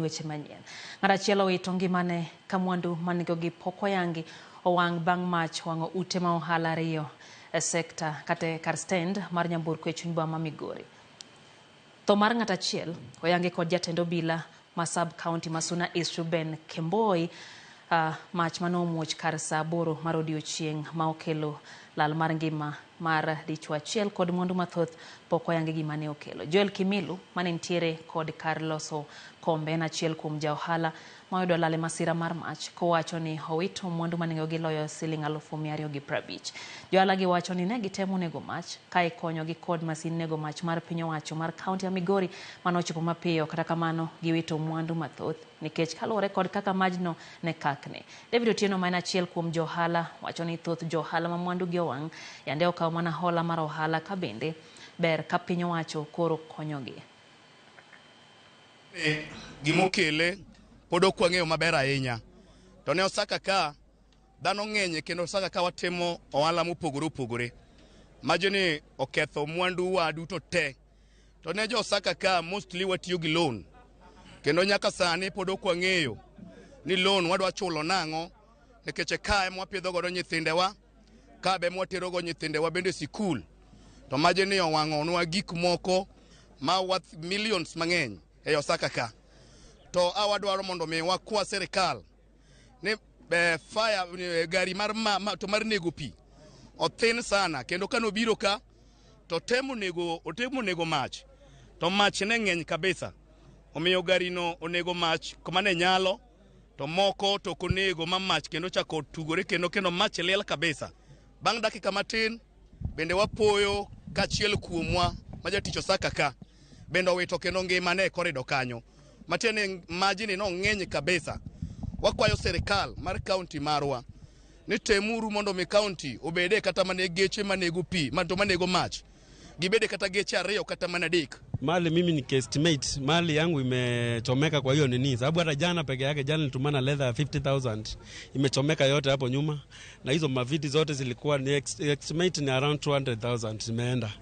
weche manyien. Ng'atachielo wito ngimane ka mwandu manigogi pok oyangi owang' bang' mach wang'o ute ma ohala ariyo e sekta kata kar stand mar nyamburko e chuny boma ma Migori. Tho mar ng'atachiel oyangi kod jatend obila ma sub county ma Suna East Ruben Kemboi mach manomuoch kar saa 8 mar odiochieng' ma okelo lal mar ngima mar dichuo achiel kod mwandu mathoth pok oyangi gima ne okelo. Joel Kimilu mane nitiere kod kar loso kombe en achiel kuom ja ohala ma oyudo lal e masira mar mach kowacho ni owito mwandu manengogi loyo Sh250,000. Johala gi wacho ni ne gitemo nego mach ka ikonyogi kod masin nego mach mar piny owacho mar kaunti ya Migori manochopo mapiyo, kata kamano giwito mwandu mathoth nikech kaluwore kod kaka majno ne kakne. David Otieno ma en achiel kuom johala wacho ni thoth johala ma mwandu gi owang' yande okawo mana hola mar ohala ka bende ber ka piny owacho koro konyogi. Gimokele pod ok wang'eyo maber ahinya. To ne osaka ka dhano ng'enye kendo osaka ka watimo ohala mopogore opogore. Majo ni oketho mwandu wa duto te. To ne jo osaka ka mostly watiyo gi loan. Kendo nyaka sani pod ok wang'eyo ni loan wadwa chulo nang'o nikech ka ema wapidho godo nyithindewa, ka be mwatero go nyithindewa bende sikul. To majo ni owang'onwa gik moko ma worth millions mang'eny e osaka ka. To awadwaro mondo mi wakwa serikal ni fire gari mar nego pi othin sana, kendo kano biro ka to otemo nego mach, to mach ne ng'eny kabisa. Omiyo gari no onego mach kuma ne nyalo, to moko to konego mach kendo chako tugore kendo mach liel kabisa. Bang' dakika matin bende wapoyo kachiel kuomwa ma jatich osaka ka bende owito kendo ngimane korido kanyo. Matiende majini no ng'eny kabisa. Wakwayo serikal mar kaunti marwa ni temuru mondo mi kaunti obede kata mane geche manego pi, manego mach. Gibede kata geche 2 kata mana 3. Mali mimi nikiestimate mali yangu imechomeka kwa hiyo nini. Sababu hata jana peke yake nilitumana leather 50,000 imechomeka yote hapo nyuma, na hizo maviti zote zilikuwa ni estimate ni around 200,000 zimeenda.